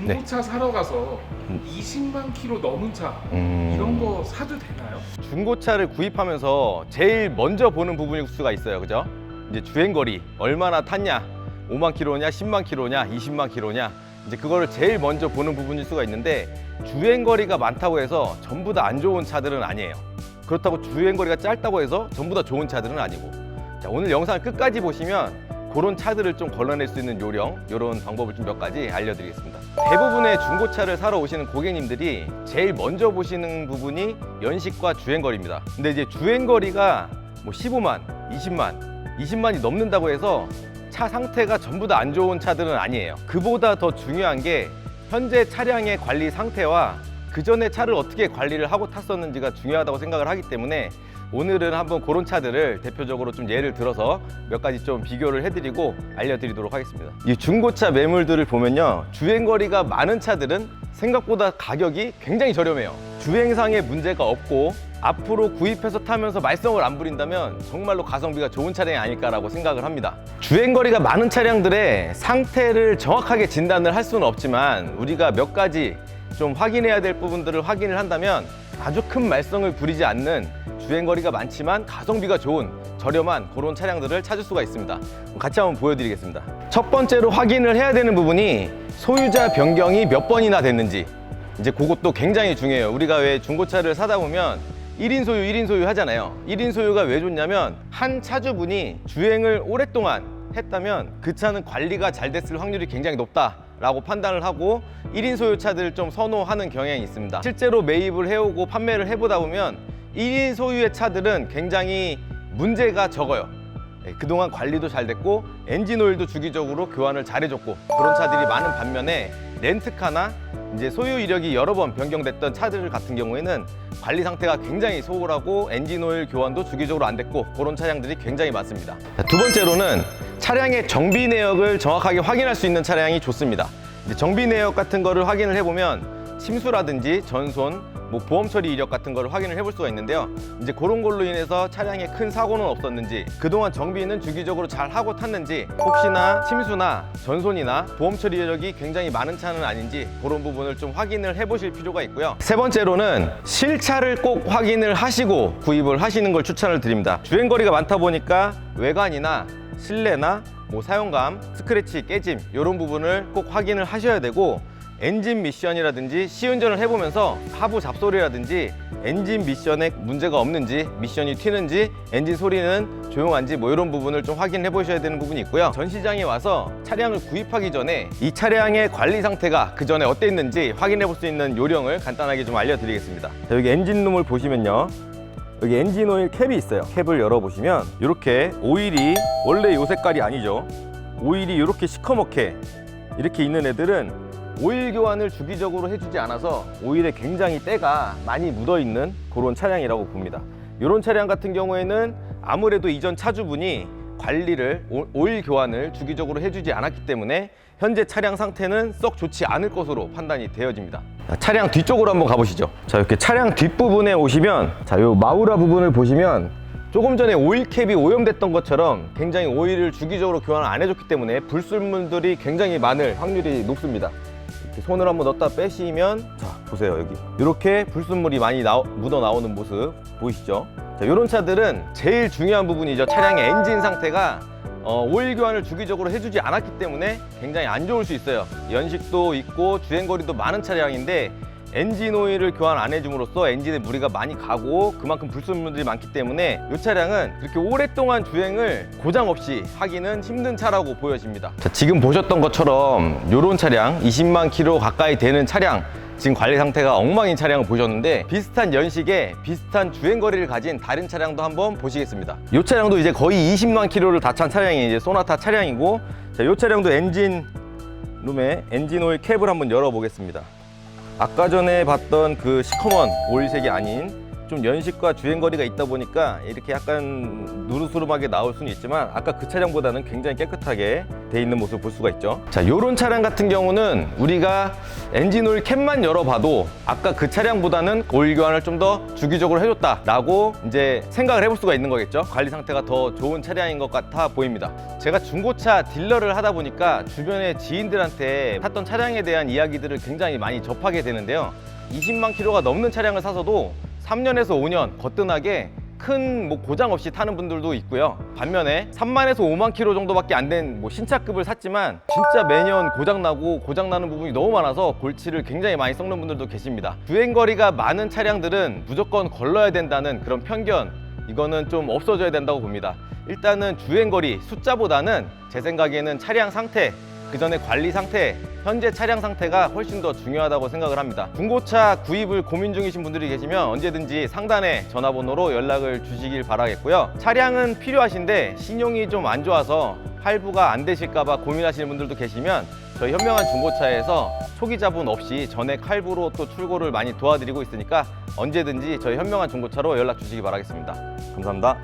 중고차 사러 가서 20만 킬로 넘은 차 이런 거 사도 되나요? 중고차를 구입하면서 제일 먼저 보는 부분일 수가 있어요, 그죠? 이제 주행거리 얼마나 탔냐, 5만 킬로냐, 10만 킬로냐, 20만 킬로냐, 이제 그거를 제일 먼저 보는 부분일 수가 있는데, 주행거리가 많다고 해서 전부 다 안 좋은 차들은 아니에요. 그렇다고 주행거리가 짧다고 해서 전부 다 좋은 차들은 아니고, 자, 오늘 영상 끝까지 보시면 그런 차들을 좀 걸러낼 수 있는 요령, 이런 방법을 좀 몇 가지 알려드리겠습니다. 대부분의 중고차를 사러 오시는 고객님들이 제일 먼저 보시는 부분이 연식과 주행거리입니다. 근데 이제 주행거리가 뭐 15만, 20만이 넘는다고 해서 차 상태가 전부 다 안 좋은 차들은 아니에요. 그보다 더 중요한 게 현재 차량의 관리 상태와 그 전에 차를 어떻게 관리를 하고 탔었는지가 중요하다고 생각을 하기 때문에, 오늘은 한번 그런 차들을 대표적으로 좀 예를 들어서 몇 가지 좀 비교를 해드리고 알려드리도록 하겠습니다. 이 중고차 매물들을 보면요, 주행거리가 많은 차들은 생각보다 가격이 굉장히 저렴해요. 주행상의 문제가 없고 앞으로 구입해서 타면서 말썽을 안 부린다면 정말로 가성비가 좋은 차량이 아닐까라고 생각을 합니다. 주행거리가 많은 차량들의 상태를 정확하게 진단을 할 수는 없지만, 우리가 몇 가지 좀 확인해야 될 부분들을 확인을 한다면 아주 큰 말썽을 부리지 않는, 주행거리가 많지만 가성비가 좋은 저렴한 그런 차량들을 찾을 수가 있습니다. 같이 한번 보여드리겠습니다. 첫 번째로 확인을 해야 되는 부분이 소유자 변경이 몇 번이나 됐는지. 이제 그것도 굉장히 중요해요. 우리가 왜 중고차를 사다 보면 1인 소유, 1인 소유 하잖아요. 1인 소유가 왜 좋냐면, 한 차주분이 주행을 오랫동안 했다면 그 차는 관리가 잘 됐을 확률이 굉장히 높다라고 판단을 하고 1인 소유 차들을 좀 선호하는 경향이 있습니다. 실제로 매입을 해오고 판매를 해보다 보면 1인 소유의 차들은 굉장히 문제가 적어요. 그동안 관리도 잘 됐고 엔진 오일도 주기적으로 교환을 잘 해줬고, 그런 차들이 많은 반면에 렌트카나 이제 소유 이력이 여러 번 변경됐던 차들 같은 경우에는 관리 상태가 굉장히 소홀하고 엔진 오일 교환도 주기적으로 안 됐고, 그런 차량들이 굉장히 많습니다. 두 번째로는 차량의 정비 내역을 정확하게 확인할 수 있는 차량이 좋습니다. 이제 정비 내역 같은 거를 확인을 해보면 침수라든지 전손, 뭐 보험 처리 이력 같은 거를 확인을 해볼 수가 있는데요. 이제 그런 걸로 인해서 차량에 큰 사고는 없었는지, 그동안 정비는 주기적으로 잘 하고 탔는지, 혹시나 침수나 전손이나 보험 처리 이력이 굉장히 많은 차는 아닌지, 그런 부분을 좀 확인을 해보실 필요가 있고요. 세 번째로는 실차를 꼭 확인을 하시고 구입을 하시는 걸 추천을 드립니다. 주행거리가 많다 보니까 외관이나 실내나 뭐 사용감, 스크래치, 깨짐, 이런 부분을 꼭 확인을 하셔야 되고, 엔진 미션이라든지 시운전을 해보면서 하부 잡소리라든지 엔진 미션에 문제가 없는지, 미션이 튀는지, 엔진 소리는 조용한지, 뭐 이런 부분을 좀 확인해 보셔야 되는 부분이 있고요. 전시장에 와서 차량을 구입하기 전에 이 차량의 관리 상태가 그 전에 어땠는지 확인해 볼 수 있는 요령을 간단하게 좀 알려드리겠습니다. 자, 여기 엔진룸을 보시면요, 여기 엔진 오일 캡이 있어요. 캡을 열어보시면 이렇게 오일이, 원래 요 색깔이 아니죠, 오일이 이렇게 시커멓게 이렇게 있는 애들은 오일 교환을 주기적으로 해주지 않아서 오일에 굉장히 때가 많이 묻어있는 그런 차량이라고 봅니다. 이런 차량 같은 경우에는 아무래도 이전 차주분이 관리를, 오일 교환을 주기적으로 해주지 않았기 때문에 현재 차량 상태는 썩 좋지 않을 것으로 판단이 되어집니다. 자, 차량 뒤쪽으로 한번 가보시죠. 자, 이렇게 차량 뒷부분에 오시면, 자, 요 마우라 부분을 보시면 조금 전에 오일 캡이 오염됐던 것처럼 굉장히 오일을 주기적으로 교환을 안 해줬기 때문에 불순물들이 굉장히 많을 확률이 높습니다. 이렇게 손을 한번 넣었다 빼시면, 자, 보세요. 여기 이렇게 불순물이 많이 묻어 나오는 모습 보이시죠? 자, 이런 차들은 제일 중요한 부분이죠. 차량의 엔진 상태가 오일 교환을 주기적으로 해주지 않았기 때문에 굉장히 안 좋을 수 있어요. 연식도 있고 주행거리도 많은 차량인데 엔진 오일을 교환 안 해줌으로써 엔진에 무리가 많이 가고 그만큼 불순물들이 많기 때문에 이 차량은 그렇게 오랫동안 주행을 고장 없이 하기는 힘든 차라고 보여집니다. 자, 지금 보셨던 것처럼 이런 차량, 20만 킬로 가까이 되는 차량, 지금 관리 상태가 엉망인 차량을 보셨는데, 비슷한 연식에 비슷한 주행거리를 가진 다른 차량도 한번 보시겠습니다. 이 차량도 이제 거의 20만 킬로를 다 찬 차량이 이제 소나타 차량이고, 자, 이 차량도 엔진 룸에 엔진 오일 캡을 한번 열어보겠습니다. 아까 전에 봤던 그 시커먼 오일색이 아닌 좀 연식과 주행거리가 있다 보니까 이렇게 약간 누르스름하게 나올 수는 있지만 아까 그 차량보다는 굉장히 깨끗하게 돼 있는 모습을 볼 수가 있죠. 자, 요런 차량 같은 경우는 우리가 엔진오일 캡만 열어봐도 아까 그 차량보다는 오일 교환을 좀 더 주기적으로 해줬다 라고 이제 생각을 해볼 수가 있는 거겠죠. 관리 상태가 더 좋은 차량인 것 같아 보입니다. 제가 중고차 딜러를 하다 보니까 주변의 지인들한테 탔던 차량에 대한 이야기들을 굉장히 많이 접하게 되는데요. 20만 킬로가 넘는 차량을 사서도 3년에서 5년 거뜬하게 큰 고장 없이 타는 분들도 있고요. 반면에 3만에서 5만 킬로 정도밖에 안 된 신차급을 샀지만 진짜 매년 고장나고 고장나는 부분이 너무 많아서 골치를 굉장히 많이 썩는 분들도 계십니다. 주행거리가 많은 차량들은 무조건 걸러야 된다는 그런 편견, 이거는 좀 없어져야 된다고 봅니다. 일단은 주행거리 숫자보다는 제 생각에는 차량 상태, 그 전에 관리 상태, 현재 차량 상태가 훨씬 더 중요하다고 생각을 합니다. 중고차 구입을 고민 중이신 분들이 계시면 언제든지 상단에 전화번호로 연락을 주시길 바라겠고요. 차량은 필요하신데 신용이 좀 안 좋아서 할부가 안 되실까봐 고민하시는 분들도 계시면 저희 현명한 중고차에서 초기 자본 없이 전액 할부로 또 출고를 많이 도와드리고 있으니까 언제든지 저희 현명한 중고차로 연락 주시기 바라겠습니다. 감사합니다.